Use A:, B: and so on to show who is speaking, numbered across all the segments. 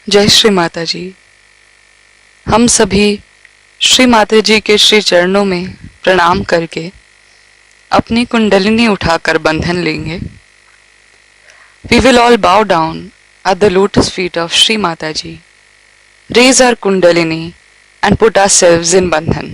A: जय श्री माता जी। हम सभी श्री माता जी के श्री चरणों में प्रणाम करके अपनी कुंडलिनी उठाकर बंधन लेंगे। We will all bow down at the lotus feet of Shri Mataji, raise our kundalini and put ourselves in bandhan.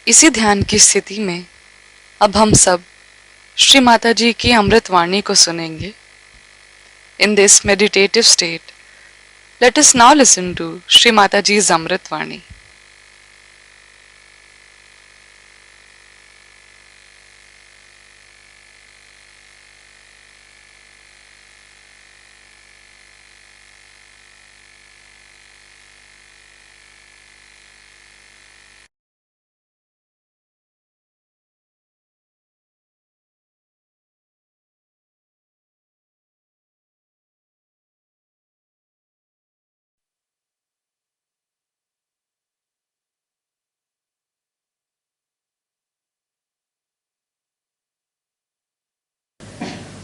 A: इसी ध्यान की स्थिति में अब हम सब श्री माता जी की अमृतवाणी को सुनेंगे. In this meditative state, let us now listen to Shri Mataji's Amritvani.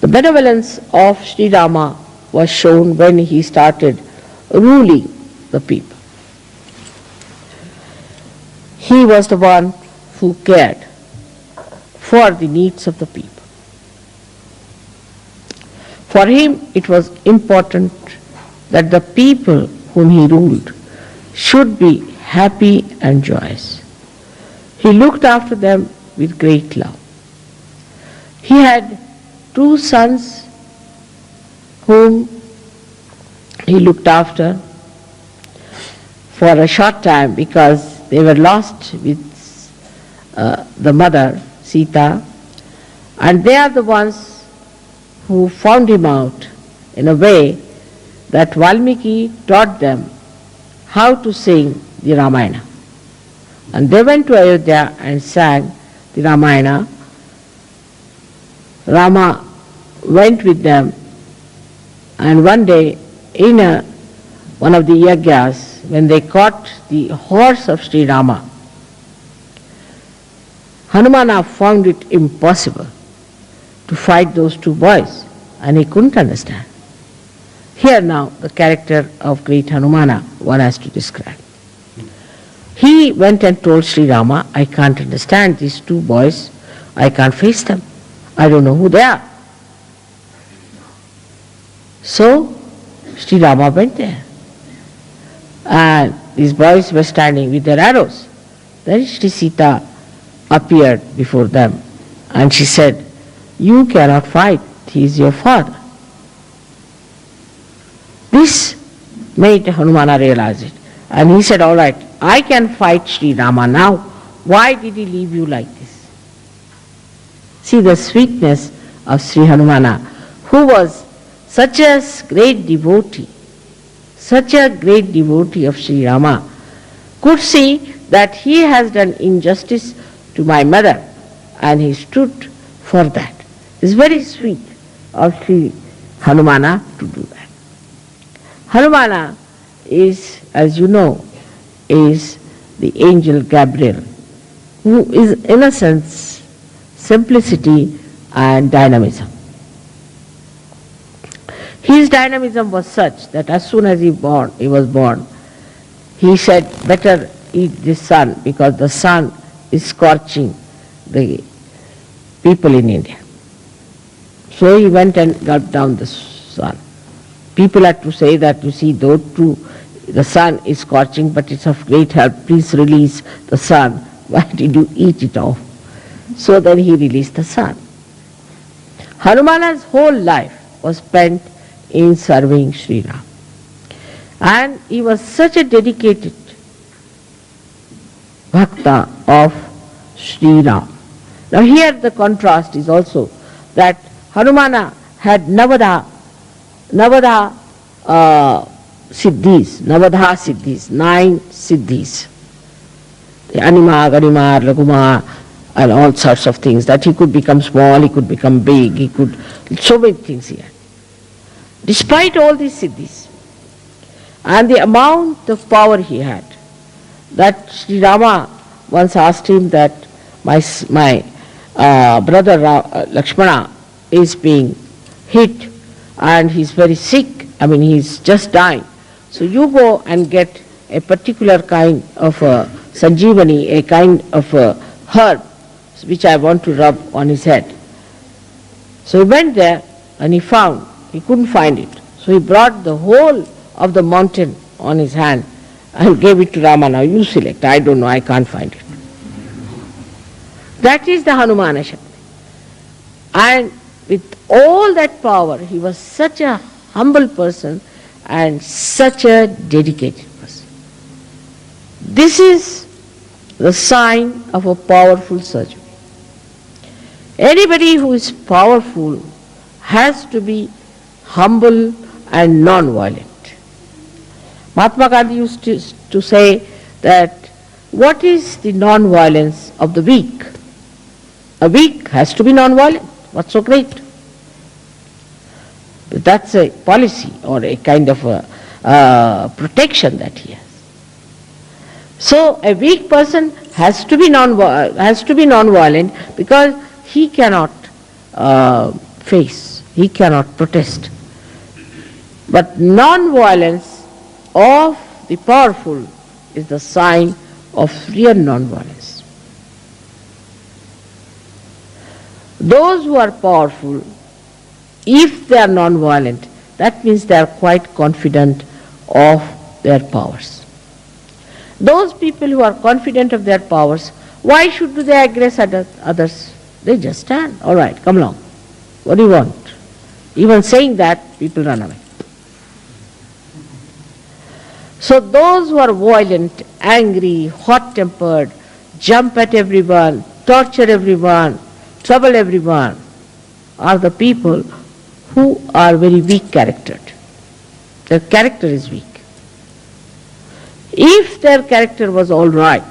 B: The benevolence of Sri Rama was shown when he started ruling the people. He was the one who cared for the needs of the people. For him, it was important that the people whom he ruled should be happy and joyous. He looked after them with great love. He had 2 sons whom he looked after for a short time because they were lost with the mother Sita, and they are the ones who found him out in a way that Valmiki taught them how to sing the Ramayana. And they went to Ayodhya and sang the Ramayana. Rama went with them, and one day in one of the yagyas, when they caught the horse of Sri Rama, Hanumana found it impossible to fight those 2 boys, and he couldn't understand. Here now the character of great Hanumana one has to describe. He went and told Sri Rama, I can't understand these 2 boys, I can't face them. I don't know who they are. So Sri Rama went there, and these boys were standing with their arrows. Then Shri Sita appeared before them, and she said, you cannot fight, he is your father. This made Hanumana realize it, and he said, all right, I can fight Sri Rama now. Why did he leave you like this? See the sweetness of Sri Hanumana, who was such a great devotee of Sri Rama, could see that he has done injustice to my mother, and he stood for that. It's very sweet of Sri Hanumana to do that. Hanumana is, as you know, is the angel Gabriel, who is innocence, simplicity and dynamism. His dynamism was such that as soon as he was born, he said, better eat this sun because the sun is scorching the people in India. So he went and gulped down the sun. People had to say that, you see, though true, the sun is scorching, but it's of great help, please release the sun. Why did you eat it off? So then he released the sun. Hanumana's whole life was spent in serving Sri Ram. And he was such a dedicated bhakta of Sri Ram. Now here the contrast is also that Hanumana had Navadha siddhis, 9 siddhis. The Anima, Garima, Laguma, and all sorts of things, that he could become small, he could become big, he could, so many things he had. Despite all these siddhis and the amount of power he had, that Sri Rama once asked him that my brother Lakshmana is being hit and he's very sick, he's just dying. So you go and get a particular kind of sanjeevani, a kind of herb which I want to rub on his head. So he went there and he couldn't find it. So he brought the whole of the mountain on his hand and gave it to Rama. Now you select, I don't know, I can't find it. That is the Hanumana Shakti. And with all that power, he was such a humble person and such a dedicated person. This is the sign of a powerful surgeon. Anybody who is powerful has to be humble and non-violent. Mahatma Gandhi used to say that what is the non-violence of the weak? A weak has to be non-violent. What's so great? But that's a policy or a kind of a protection that he has. So a weak person has to be non-violent because he cannot face, he cannot protest. But non-violence of the powerful is the sign of real non-violence. Those who are powerful, if they are non-violent, that means they are quite confident of their powers. Those people who are confident of their powers, why should they aggress others? They just stand. All right, come along. What do you want? Even saying that, people run away. So those who are violent, angry, hot-tempered, jump at everyone, torture everyone, trouble everyone, are the people who are very weak-charactered. Their character is weak. If their character was all right,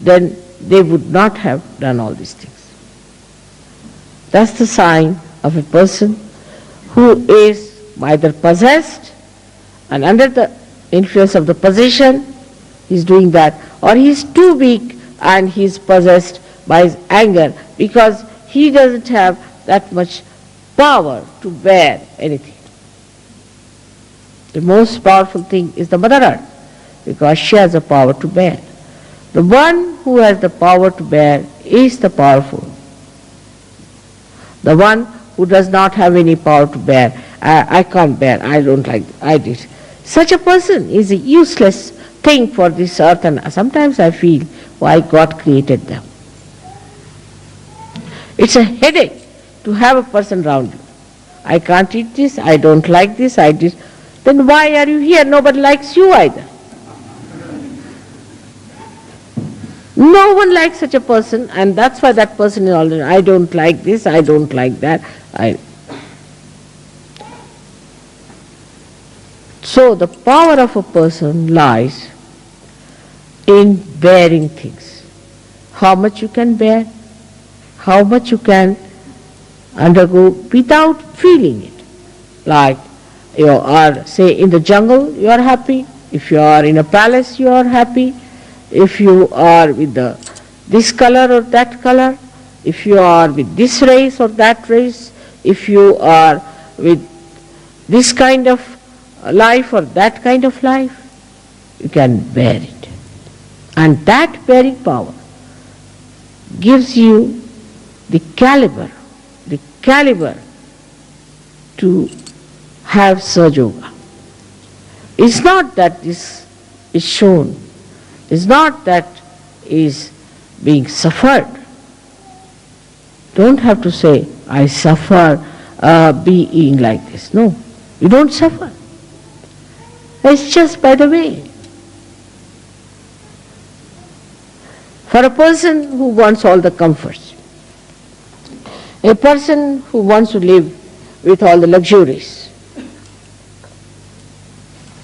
B: then they would not have done all these things. That's the sign of a person who is either possessed and under the influence of the possession, he is doing that, or he is too weak and he is possessed by his anger because he doesn't have that much power to bear anything. The most powerful thing is the Mother Earth because she has the power to bear. The one who has the power to bear is the powerful. The one who does not have any power to bear, I can't bear, I don't like, I did. Such a person is a useless thing for this earth, and sometimes I feel why God created them. It's a headache to have a person around you. I can't eat this, I don't like this, I did. Then why are you here? Nobody likes you either. No one likes such a person, and that's why that person is always, I don't like this, I don't like that. So the power of a person lies in bearing things. How much you can bear, how much you can undergo without feeling it. Like you are, say, in the jungle, you are happy. If you are in a palace, you are happy. If you are with this color or that color, if you are with this race or that race, if you are with this kind of life or that kind of life, you can bear it. And that bearing power gives you the caliber to have Sahaja Yoga. It's not that this is shown, it's not that is being suffered. Don't have to say, I suffer being like this. No, you don't suffer. It's just by the way. For a person who wants all the comforts, a person who wants to live with all the luxuries,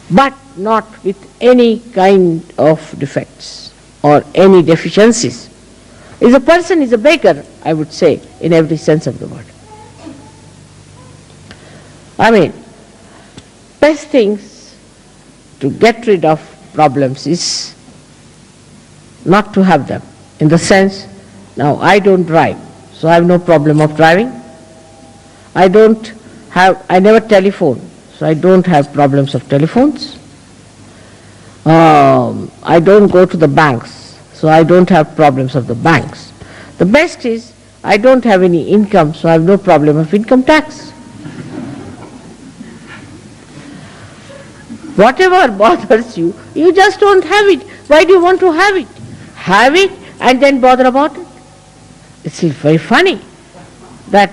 B: but not with any kind of defects or any deficiencies, is a beggar, I would say, in every sense of the word. I mean, best things to get rid of problems is not to have them. In the sense, now I don't drive, so I have no problem of driving. I never telephone, so I don't have problems of telephones. I don't go to the banks, so I don't have problems of the banks. The best is, I don't have any income, so I have no problem of income tax. Whatever bothers you, you just don't have it. Why do you want to have it? Have it and then bother about it. It's very funny that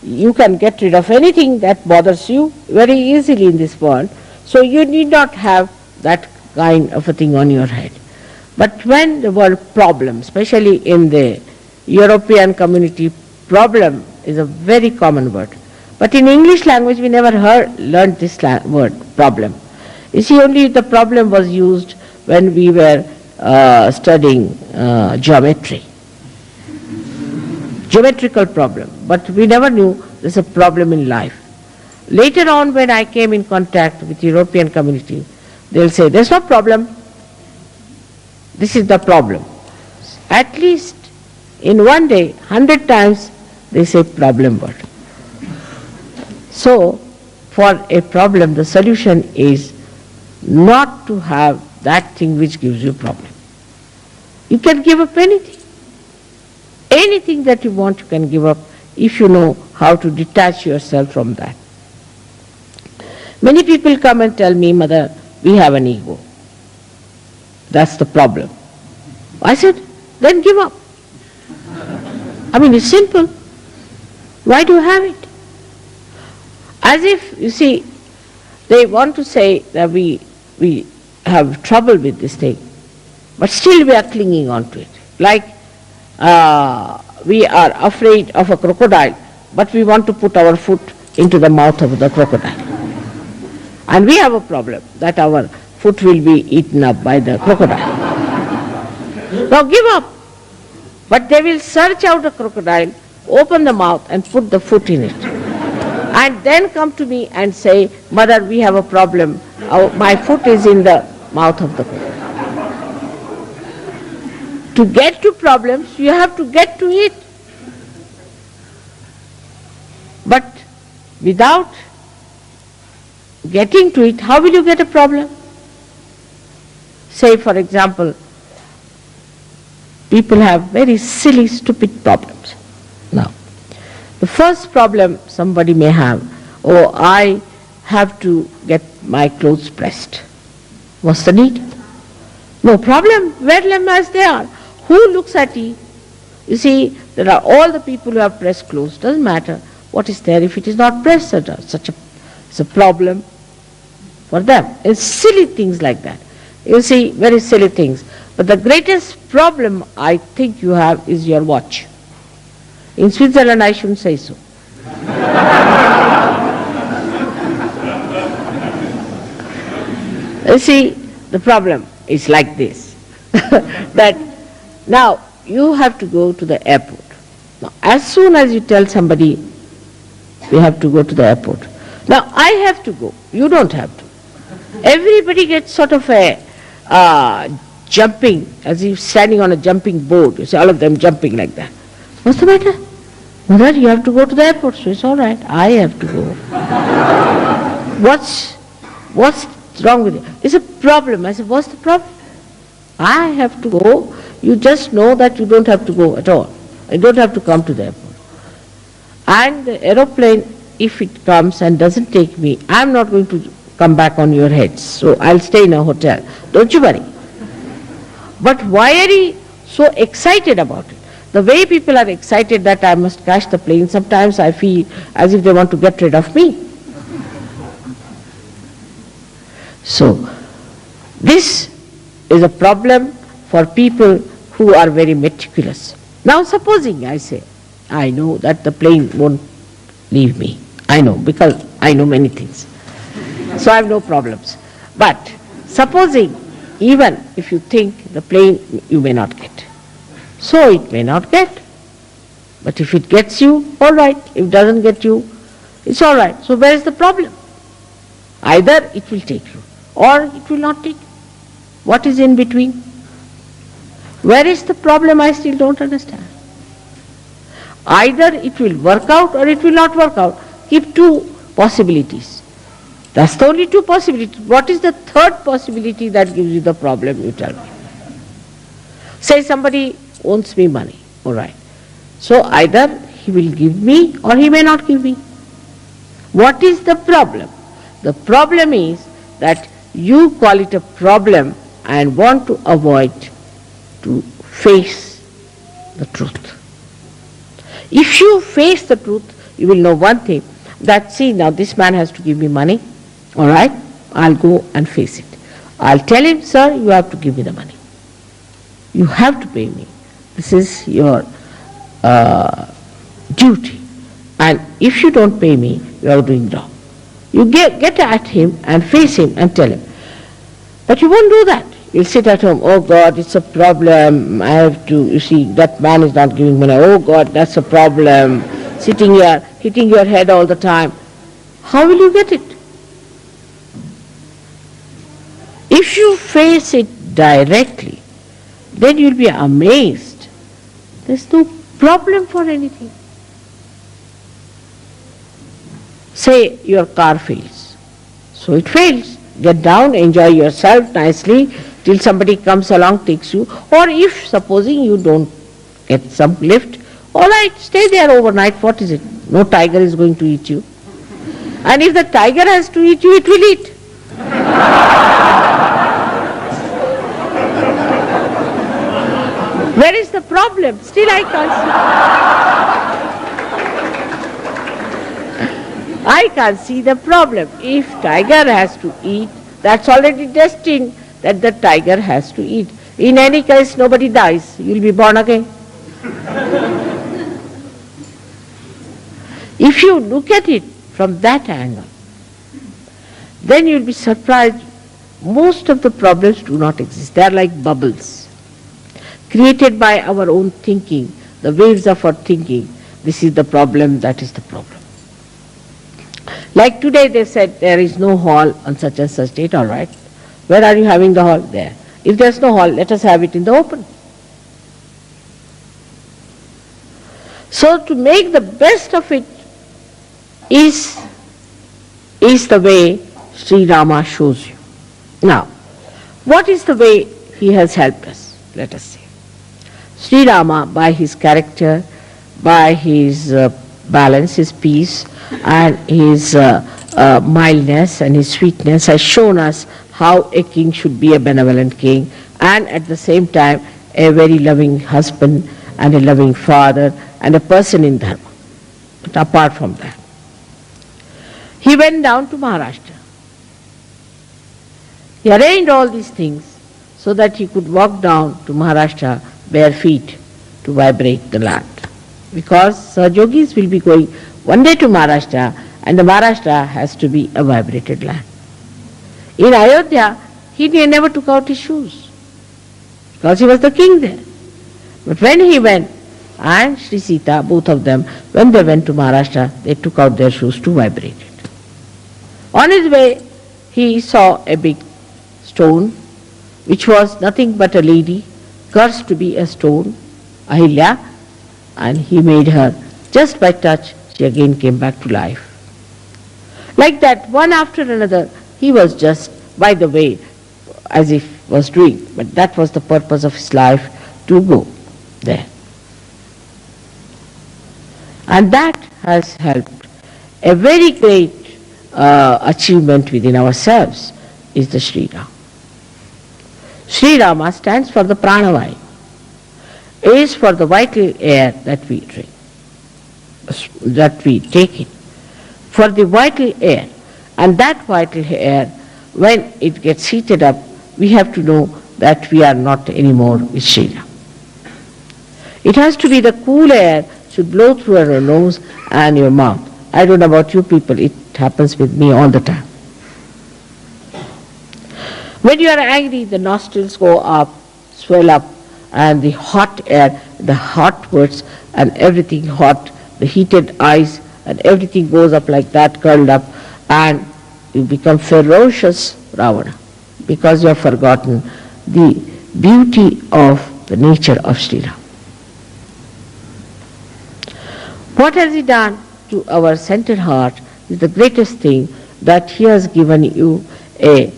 B: you can get rid of anything that bothers you very easily in this world. So you need not have that kind of a thing on your head. But when the word problem, especially in the European community, problem is a very common word. But in English language we never learned this word, problem. You see, only the problem was used when we were studying geometry. Geometrical problem, but we never knew there's a problem in life. Later on, when I came in contact with European community, they'll say, there's no problem, this is the problem. At least in one day, 100 times they say problem word. So, for a problem, the solution is not to have that thing which gives you problem. You can give up anything. Anything that you want you can give up if you know how to detach yourself from that. Many people come and tell me, Mother, we have an ego. That's the problem. I said, then give up. I mean, it's simple. Why do you have it? As if, you see, they want to say that we have trouble with this thing, but still we are clinging on to it. Like we are afraid of a crocodile, but we want to put our foot into the mouth of the crocodile. And we have a problem that our foot will be eaten up by the crocodile. Now give up. But they will search out a crocodile, open the mouth and put the foot in it. And then come to me and say, Mother, we have a problem. My foot is in the mouth of the crocodile. To get to problems, you have to get to it. But without getting to it, how will you get a problem? Say, for example, people have very silly, stupid problems. Now, the first problem somebody may have, oh, I have to get my clothes pressed. What's the need? No problem, wear them as they are. Who looks at you? You see, there are all the people who have pressed clothes. Doesn't matter what is there if it is not pressed. It's a problem for them. It's silly things like that. You see, very silly things. But the greatest problem I think you have is your watch. In Switzerland, I shouldn't say so. You see, the problem is like this, that now you have to go to the airport. Now, as soon as you tell somebody, we have to go to the airport. Now, I have to go. You don't have to. Everybody gets sort of a jumping, as if standing on a jumping board. You see, all of them jumping like that. What's the matter? Mother, you have to go to the airport. So it's all right. I have to go. What's wrong with it? It's a problem. I said, what's the problem? I have to go. You just know that you don't have to go at all. You don't have to come to the airport. And the aeroplane, if it comes and doesn't take me, I'm not going to come back on your heads. So I'll stay in a hotel. Don't you worry. But why are you so excited about it? The way people are excited that I must catch the plane, sometimes I feel as if they want to get rid of me. So, this is a problem for people who are very meticulous. Now supposing I say, I know that the plane won't leave me. I know, because I know many things. So I have no problems. But supposing, even if you think the plane you may not get. So it may not get. But if it gets you, all right. If it doesn't get you, it's all right. So where is the problem? Either it will take you or it will not take you. What is in between? Where is the problem? I still don't understand. Either it will work out or it will not work out. Keep two possibilities. That's the only two possibilities. What is the third possibility that gives you the problem, you tell me? Say somebody owes me money, all right. So either he will give me or he may not give me. What is the problem? The problem is that you call it a problem and want to avoid to face the truth. If you face the truth, you will know one thing, that see, now this man has to give me money, all right, I'll go and face it. I'll tell him, sir, you have to give me the money. You have to pay me. This is your duty. And if you don't pay me, you are doing wrong. You get at him and face him and tell him. But you won't do that. You'll sit at home, oh God, it's a problem. I have to, you see, that man is not giving money. Oh God, that's a problem. Sitting here, hitting your head all the time. How will you get it? If you face it directly, then you'll be amazed. There's no problem for anything. Say your car fails. So it fails. Get down, enjoy yourself nicely till somebody comes along, takes you. Or if supposing you don't get some lift, all right, stay there overnight. What is it? No tiger is going to eat you. And if the tiger has to eat you, it will eat. Where is the problem? Still I can't see the problem. If tiger has to eat, that's already destined that the tiger has to eat. In any case, nobody dies. You'll be born again. If you look at it from that angle, then you'll be surprised. Most of the problems do not exist. They are like bubbles, created by our own thinking, the waves of our thinking. This is the problem, that is the problem. Like today they said there is no hall on such and such date, all right. Where are you having the hall? There. If there's no hall, let us have it in the open. So to make the best of it is the way Sri Rama shows you. Now, what is the way he has helped us? Let us see. Sri Rama, by his character, by his balance, his peace, and his mildness and his sweetness, has shown us how a king should be a benevolent king, and at the same time a very loving husband and a loving father and a person in Dharma. But apart from that, he went down to Maharashtra. He arranged all these things so that he could walk down to Maharashtra bare feet to vibrate the land. Because Sahajogis will be going one day to Maharashtra, and the Maharashtra has to be a vibrated land. In Ayodhya, he never took out his shoes because he was the king there. But when he went, and Shri Sita, both of them, when they went to Maharashtra, they took out their shoes to vibrate it. On his way, he saw a big stone, which was nothing but a lady, cursed to be a stone, Ahilya, and he made her, just by touch, she again came back to life. Like that, one after another, he was just, by the way, as if was doing, but that was the purpose of his life, to go there. And that has helped. A very great achievement within ourselves is the Shri Rama. Shri Rama stands for the pranavayu, is for the vital air that we drink, that we take in, for the vital air. And that vital air, when it gets heated up, we have to know that we are not anymore with Shri Rama. It has to be the cool air, should blow through your nose and your mouth. I don't know about you people, it happens with me all the time. When you are angry, the nostrils go up, swell up, and the hot air, the hot words and everything hot, the heated eyes and everything goes up like that, curled up, and you become ferocious Ravana because you have forgotten the beauty of the nature of Shri Rama. What has he done to our centered heart is the greatest thing, that he has given you a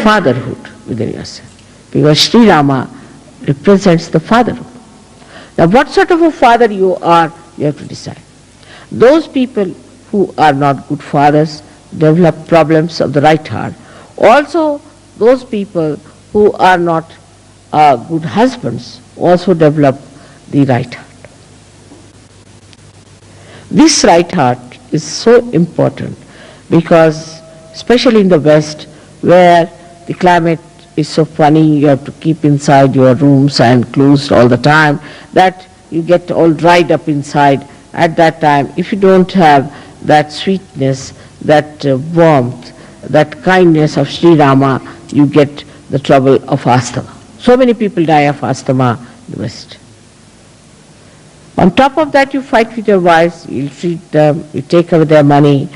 B: fatherhood within yourself. Because Sri Rama represents the fatherhood. Now what sort of a father you are, you have to decide. Those people who are not good fathers develop problems of the right heart. Also those people who are not good husbands also develop the right heart. This right heart is so important because, especially in the West, where the climate is so funny, you have to keep inside your rooms and closed all the time, that you get all dried up inside. At that time, if you don't have that sweetness, that warmth, that kindness of Sri Rama, you get the trouble of asthma. So many people die of asthma in the West. On top of that, you fight with your wives, you treat them, you take away their money,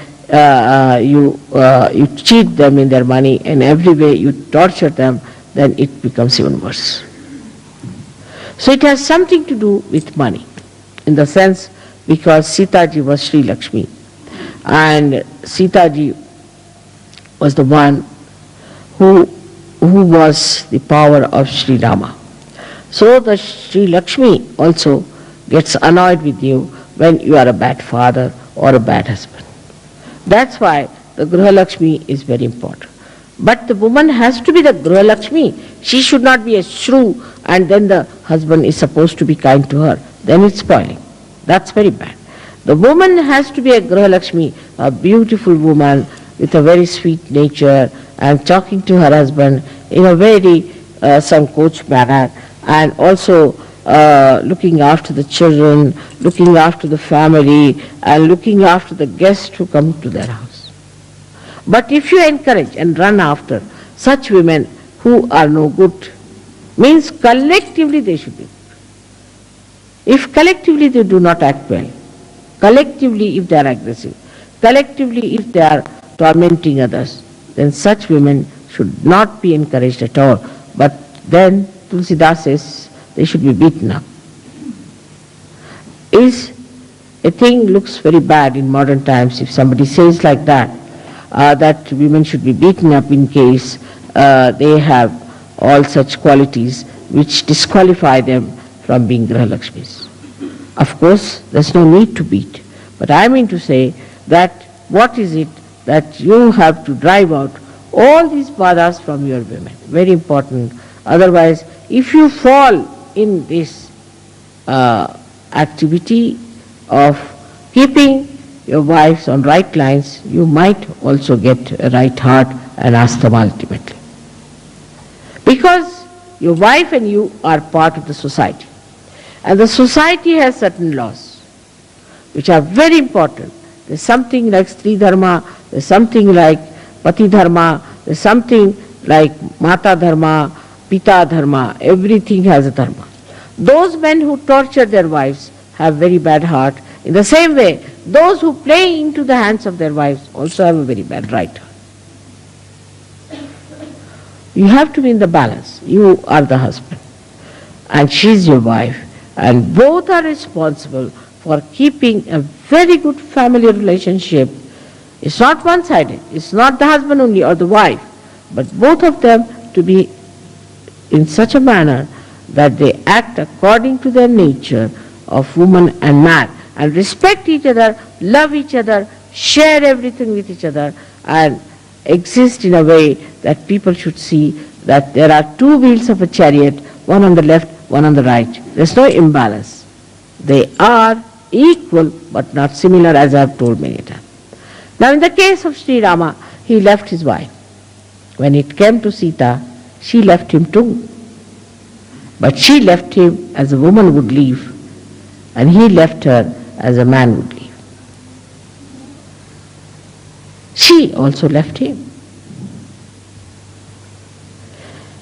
B: you cheat them in their money, and every way you torture them, then it becomes even worse. So it has something to do with money, in the sense because Sita ji was Sri Lakshmi, and Sita ji was the one who was the power of Sri Rama. So the Sri Lakshmi also gets annoyed with you when you are a bad father or a bad husband. That's why the Griha Lakshmi is very important. But the woman has to be the Griha Lakshmi. She should not be a shrew and then the husband is supposed to be kind to her. Then it's spoiling. That's very bad. The woman has to be a Griha Lakshmi, a beautiful woman with a very sweet nature and talking to her husband in a very sankoch manner, and also looking after the children, looking after the family, and looking after the guests who come to their house. But if you encourage and run after such women who are no good, means collectively they should be good. If collectively they do not act well, collectively if they are aggressive, collectively if they are tormenting others, then such women should not be encouraged at all. But then Tulsidas says they should be beaten up. Is a thing looks very bad in modern times if somebody says like that, that women should be beaten up in case they have all such qualities which disqualify them from being Griha Lakshmis. Of course, there's no need to beat. But I mean to say that what is it that you have to drive out all these badhas from your women. Very important. Otherwise, if you fall in this activity of keeping your wives on right lines, you might also get a right heart and asthma ultimately. Because your wife and you are part of the society. And the society has certain laws which are very important. There's something like Stri Dharma, there's something like Pati Dharma, there's something like Mata Dharma, Pita Dharma, everything has a dharma. Those men who torture their wives have very bad heart. In the same way, those who play into the hands of their wives also have a very bad right heart. You have to be in the balance. You are the husband and she is your wife, and both are responsible for keeping a very good family relationship. It's not one-sided. It's not the husband only or the wife, but both of them to be in such a manner that they act according to their nature of woman and man, and respect each other, love each other, share everything with each other, and exist in a way that people should see that there are two wheels of a chariot, one on the left, one on the right. There's no imbalance. They are equal but not similar, as I have told many times. Now in the case of Sri Rama, he left his wife. When it came to Sita, she left him too. But she left him as a woman would leave, and he left her as a man would leave. She also left him.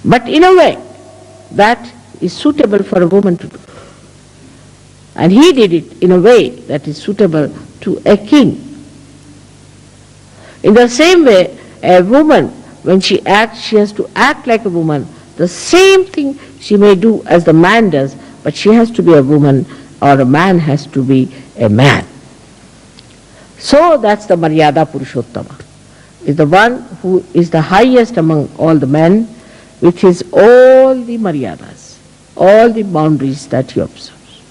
B: But in a way that is suitable for a woman to do. And he did it in a way that is suitable to a king. In the same way, a woman, when she acts, she has to act like a woman. The same thing she may do as the man does, but she has to be a woman, or a man has to be a man. So that's the Maryada Purushottama, is the one who is the highest among all the men, with his all the Maryadas, all the boundaries that he observes.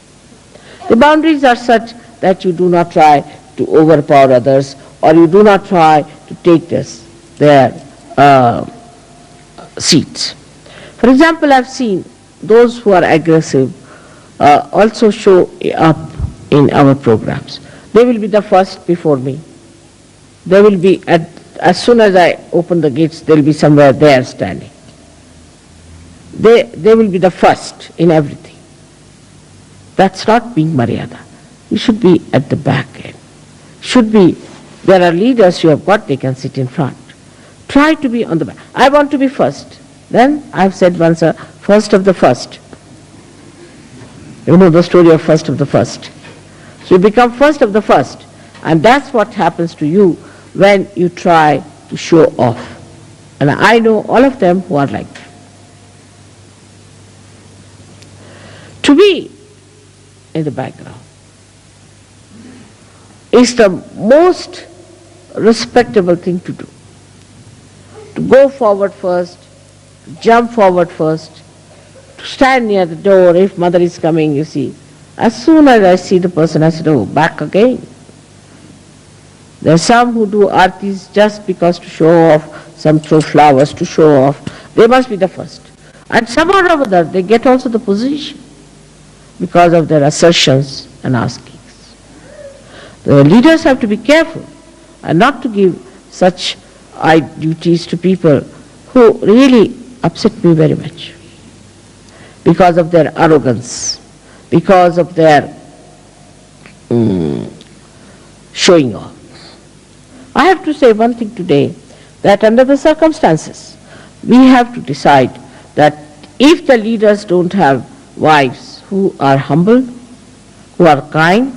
B: The boundaries are such that you do not try to overpower others, or you do not try to take their seats. For example, I've seen those who are aggressive also show up in our programs. They will be the first before me. They will be, as soon as I open the gates, they will be somewhere there standing. They will be the first in everything. That's not being Maryada. You should be at the back end. There are leaders you have got, they can sit in front. Try to be on the back. I want to be first. Then I have said once, first of the first. You know the story of first of the first. So you become first of the first. And that's what happens to you when you try to show off. And I know all of them who are like that. To be in the background is the most respectable thing to do. To go forward first, to jump forward first, to stand near the door if mother is coming, you see. As soon as I see the person, I say, oh, back again. There are some who do artis just because to show off, some throw flowers to show off. They must be the first. And somehow or other, they get also the position because of their assertions and askings. The leaders have to be careful and not to give such duties to people who really upset me very much because of their arrogance, because of their showing off. I have to say one thing today, that under the circumstances, we have to decide that if the leaders don't have wives who are humble, who are kind,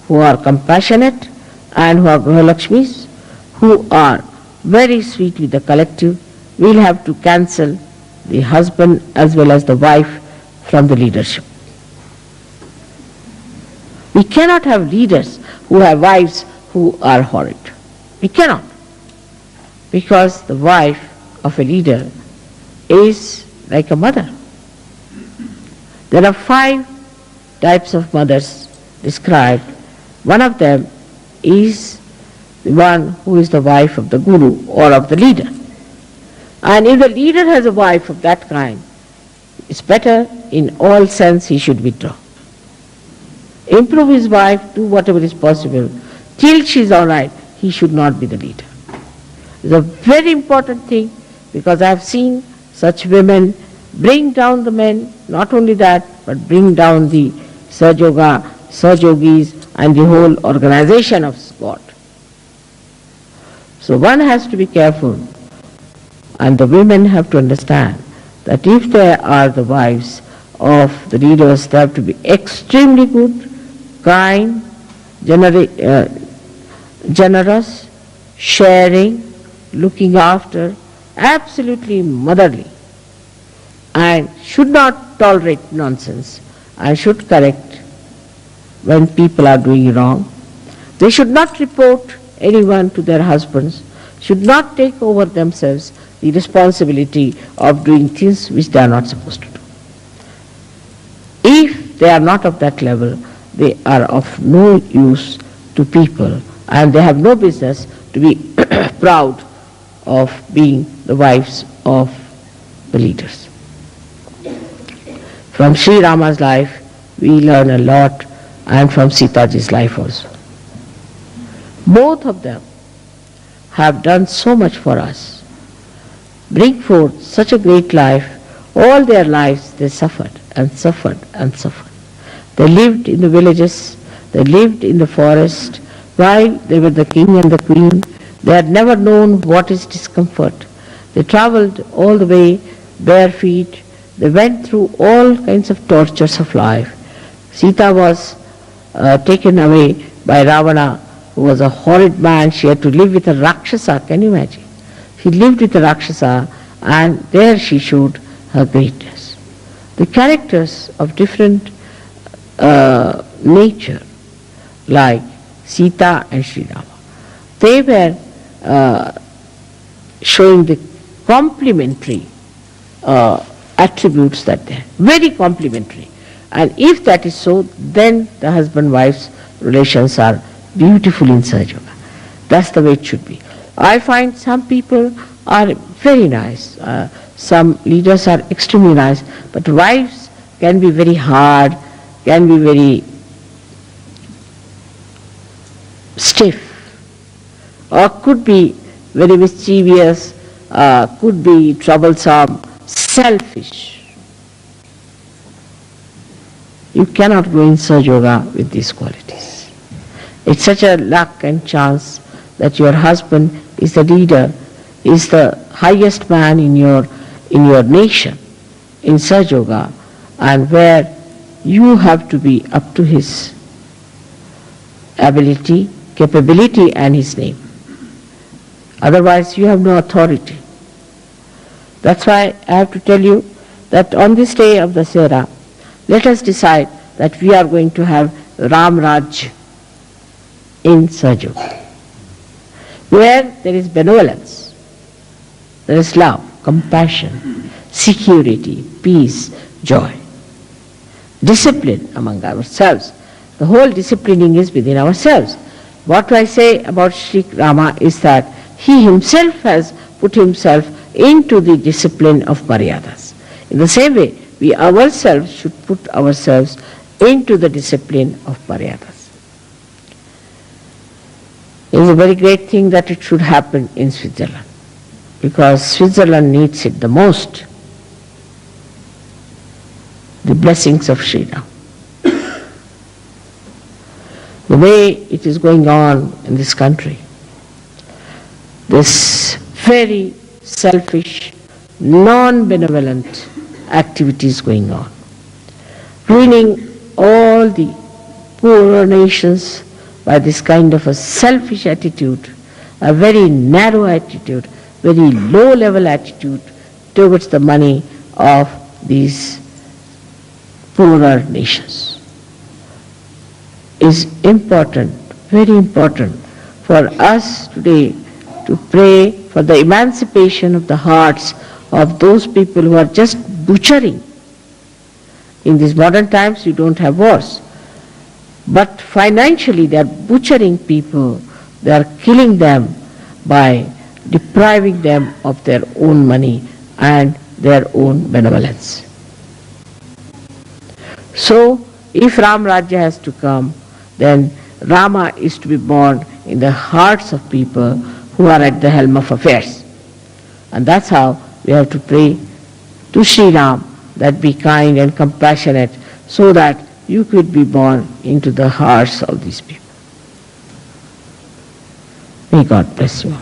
B: who are compassionate, and who are Grahalakshmis, who are very sweet with the collective, we'll have to cancel the husband as well as the wife from the leadership. We cannot have leaders who have wives who are horrid. We cannot. Because the wife of a leader is like a mother. There are 5 types of mothers described. One of them is the one who is the wife of the guru or of the leader. And if the leader has a wife of that kind, it's better in all sense he should withdraw. Improve his wife, do whatever is possible. Till she is all right, he should not be the leader. It's a very important thing because I have seen such women bring down the men, not only that, but bring down the Sajoga, Sajogis and the whole organization of God. So one has to be careful, and the women have to understand that if they are the wives of the leaders, they have to be extremely good, kind, generous, sharing, looking after, absolutely motherly, and should not tolerate nonsense and should correct when people are doing wrong. They should not report anyone to their husbands, should not take over themselves the responsibility of doing things which they are not supposed to do. If they are not of that level, they are of no use to people and they have no business to be proud of being the wives of the leaders. From Shri Rama's life we learn a lot, and from Sitaji's life also. Both of them have done so much for us, bring forth such a great life. All their lives they suffered and suffered and suffered. They lived in the villages, they lived in the forest. While they were the king and the queen, they had never known what is discomfort. They travelled all the way bare feet. They went through all kinds of tortures of life. Sita was taken away by Ravana, who was a horrid man. She had to live with a Rakshasa, can you imagine? She lived with a Rakshasa and there she showed her greatness. The characters of different nature, like Sita and Sri Rama, they were showing the complementary attributes that they are very complementary. And if that is so, then the husband-wife's relations are beautiful in Sahaja. That's the way it should be. I find some people are very nice. Some leaders are extremely nice, but wives can be very hard, can be very stiff, or could be very mischievous, could be troublesome, selfish. You cannot go in Sahaja Yoga with these qualities. It's such a luck and chance that your husband is the leader, is the highest man in your nation, in Sahaja Yoga, and where you have to be up to his ability, capability and his name. Otherwise you have no authority. That's why I have to tell you that on this day of the Sera, let us decide that we are going to have Ram Raj in Sahaja Yoga, where there is benevolence, there is love, compassion, security, peace, joy, discipline among ourselves. The whole disciplining is within ourselves. What I say about Shri Rama is that he himself has put himself into the discipline of Maryadas. In the same way, we ourselves should put ourselves into the discipline of Maryadas. It is a very great thing that it should happen in Switzerland, because Switzerland needs it the most. The blessings of Shri Ram. The way it is going on in this country, this very selfish, non-benevolent activities going on, ruining all the poorer nations by this kind of a selfish attitude, a very narrow attitude, very low-level attitude towards the money of these poorer nations, is important, very important for us today to pray for the emancipation of the hearts of those people who are just butchering. In these modern times you don't have wars, but financially they are butchering people, they are killing them by depriving them of their own money and their own benevolence. So if Ram Rajya has to come, then Rama is to be born in the hearts of people who are at the helm of affairs. And that's how we have to pray to Shri Ram that be kind and compassionate so that you could be born into the hearts of these people. May God bless you all.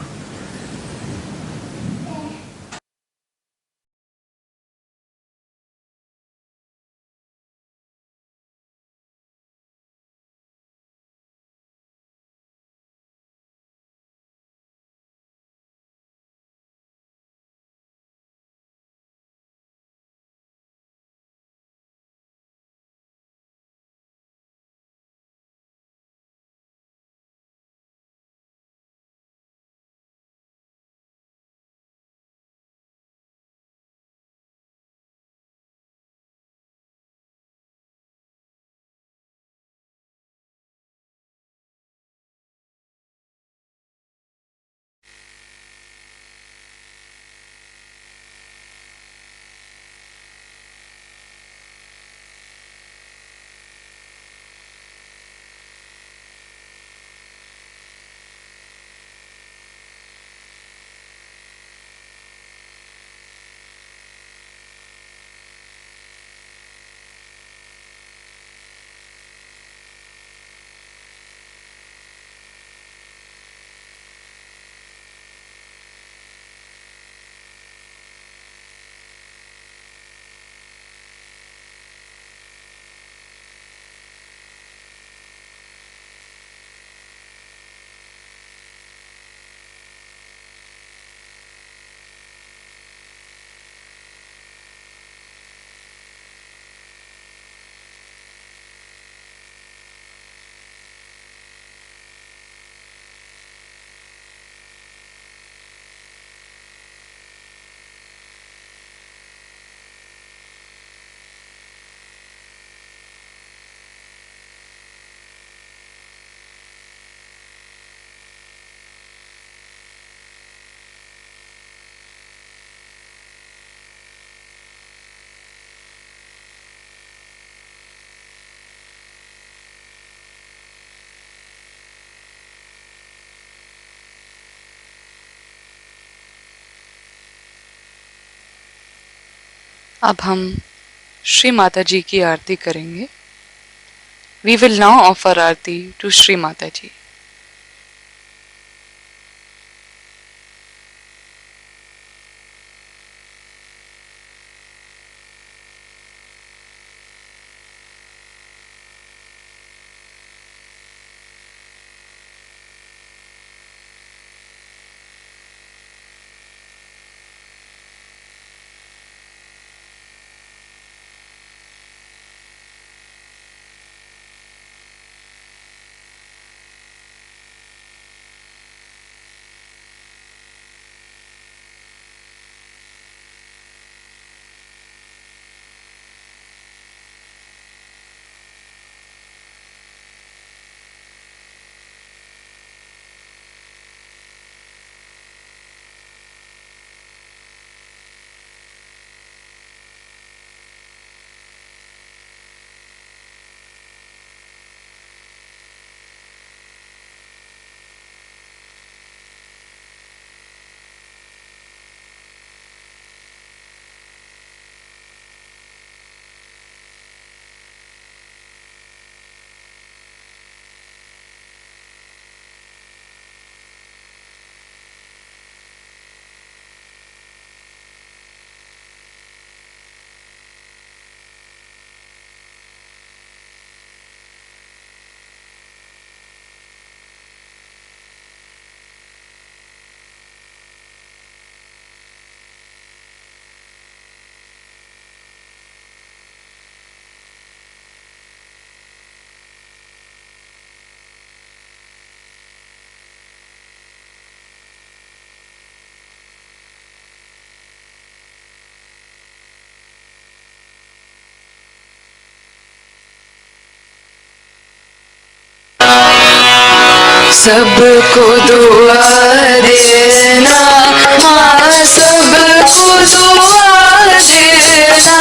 A: अब हम श्री माता जी की आरती करेंगे. We will now offer Aarti to Shri Mata जी.
C: सबको दुआ देना माँ, सबको दुआ देना.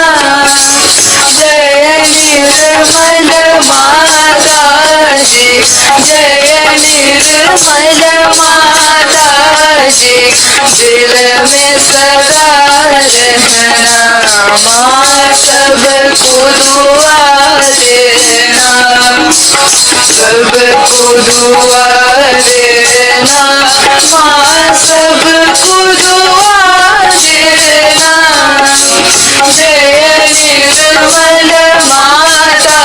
C: जय निर्मल माता जी, जय निर्मल माता जी. दिल में सदा रहना माँ, सबको दुआ देना. सबको दुआ देना माँ, सबको दुआ देना. जय निर्मल माता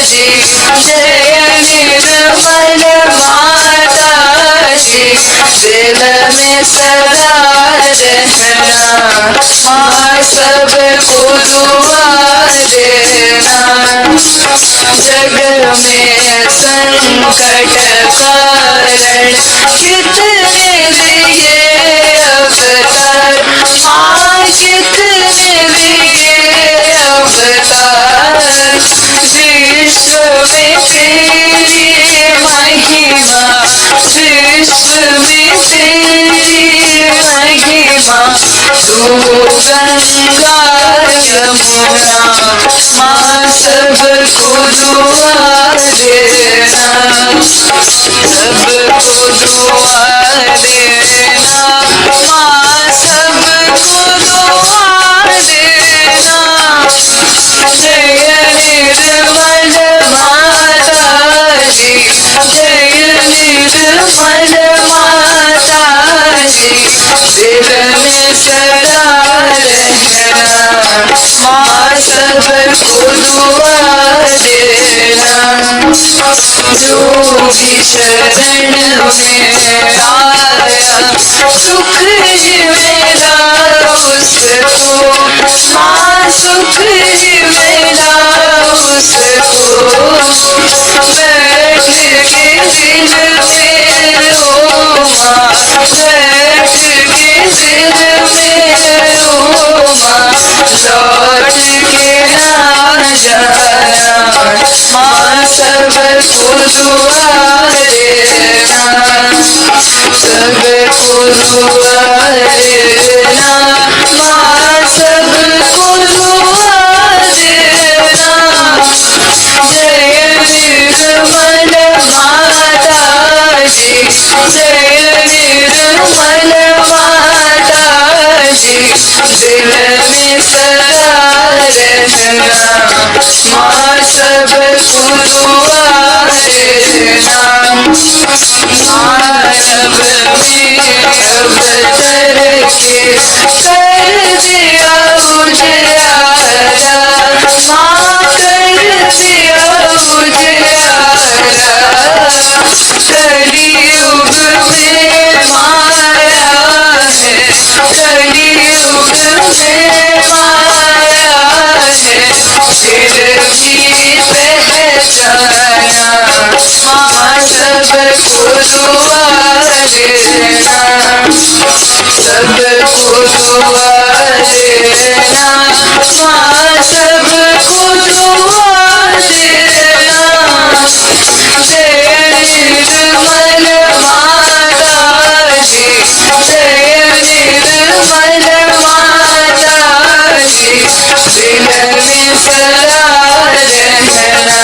C: जी, जय निर्मल माता जी. दिल में सदा रहना माँ, सबको दुआ देना. जग में संकट कारण कितने दिए अवतार माँ, कितने दिए अवतार. विश्व में तेरी महिमा, विश्व में तेरी महिमा. तू गंगा यमुना माँ, सबको दुआ देना. सबको दुआ देना माँ, सबको दुआ देना. जय निर्मल माता जी, जय निर्मल माता जी. दिल में सदा रहना माँ, सबको दुआ देना. जो भी शरण में आया सुख ही मिला उसको माँ, सुख ही मिला उसको. बैठ के दिल में रो माँ, बैठ के दिल में रो माँ. लौट के ना जाना माँ, सबको दुआ देना. सबको दुआ देना माँ, सबको दुआ देना. जय निर्मल माता जी, जय निर्मल माता जी. दिल में सदा माँ सबको दुआ देना। मानव में अवतर के कर दिया उजियारा, माँ कर दिया उजियारा। कलियुग में माया है, कलियुग में माया है, फिर भी पहचाना। माँ सबको दुआ देना, सबको दुआ देना। माँ सबको दुआ देना। जय निर्मल माता जी, जय निर्मल माता जी, दिल में सदा रहना।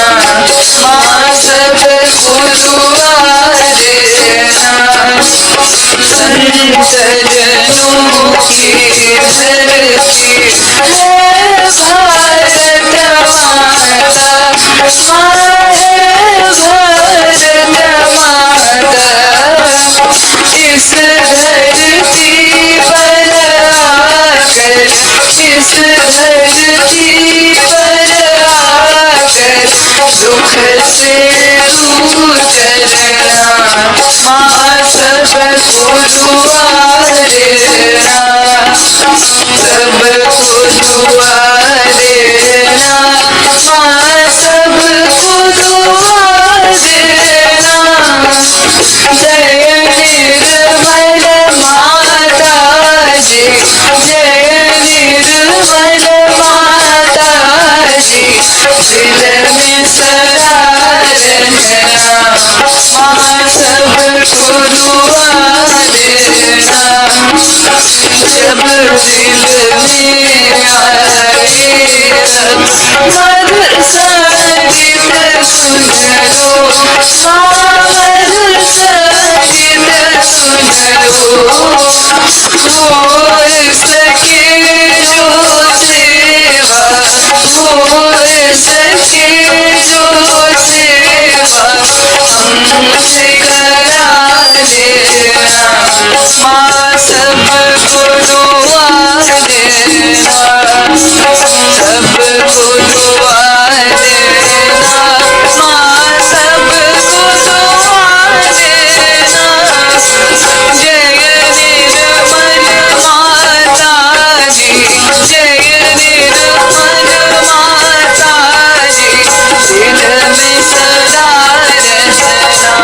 C: माँ सबको दुआ देना। संत जनों की धरती है भारत माता, माँ है भारत माता। इस धरती पर आकर, इस धरती पर आकर दुख से दूर करना। माँ सबको दुआ देना, सबको दुआ देना। माँ सबको दुआ देना। जय निर्मल माता जी, जय निर्मल माता जी, दिल में सदा रहना। माँ सबको दुआ देना। जब दिल में आए मधुर संगीत सुन लो, मधुर संगीत सुन लो। हो सके जो सेवा, हो सके जो सेवा हमसे करा लेना। माँ सबको दुआ देना, सबको दुआ देना। माँ सबको दुआ देना। जय निर्मल माता जी, जय निर्मल माता जी, दिल में सदा रहना।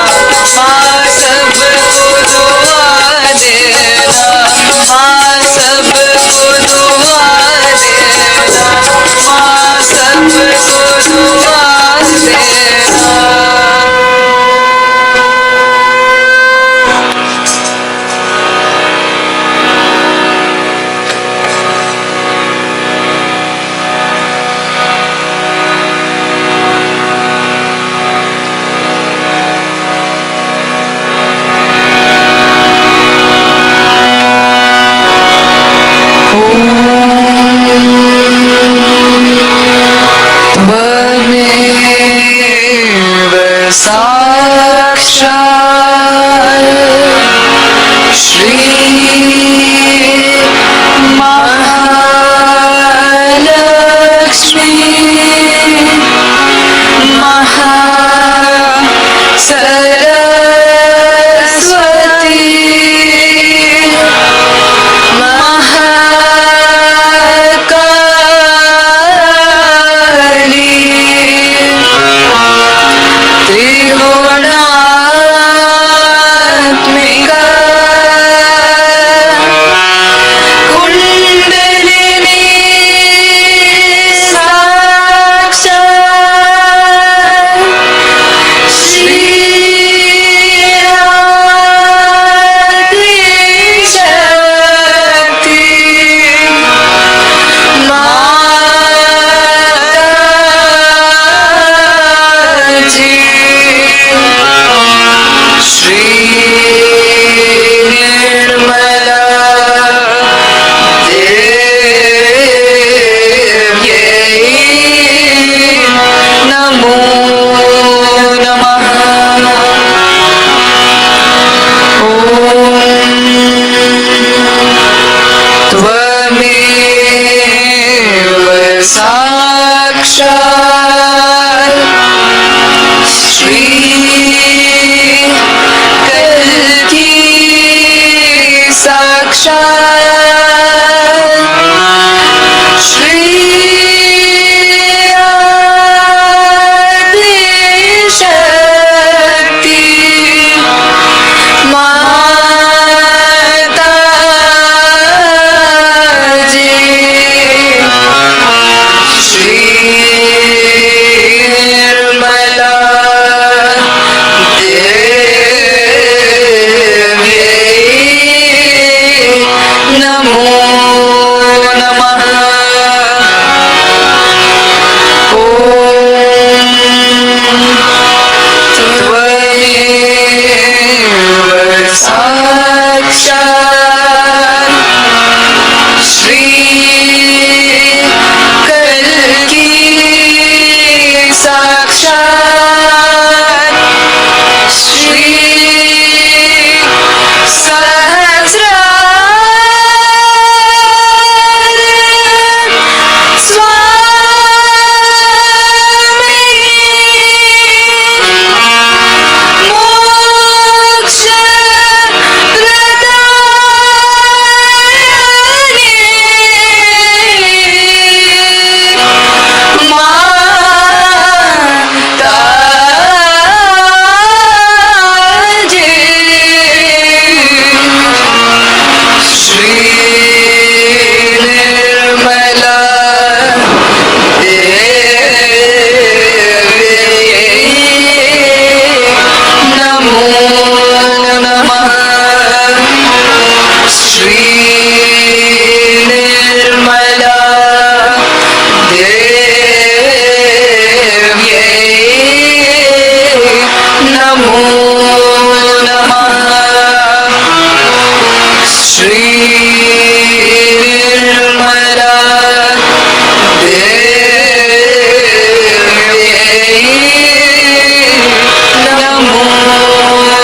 C: Shri Adi Shakti Mata Ji Shri Nirmala Namo Namah Tvameva Sakshat Shri Kalki Sakshat Shri Sahasra Namo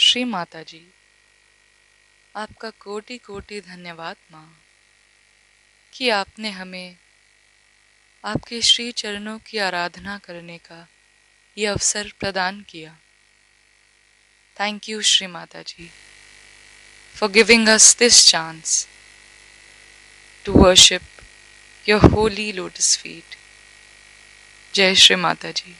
A: Shri Mata जी, आपका कोटि कोटि धन्यवाद माँ कि आपने हमें आपके श्री चरणों की आराधना करने का ये अवसर प्रदान किया। Thank you Shri Mata ji for giving us this chance to worship your holy lotus feet. जय श्री माता जी।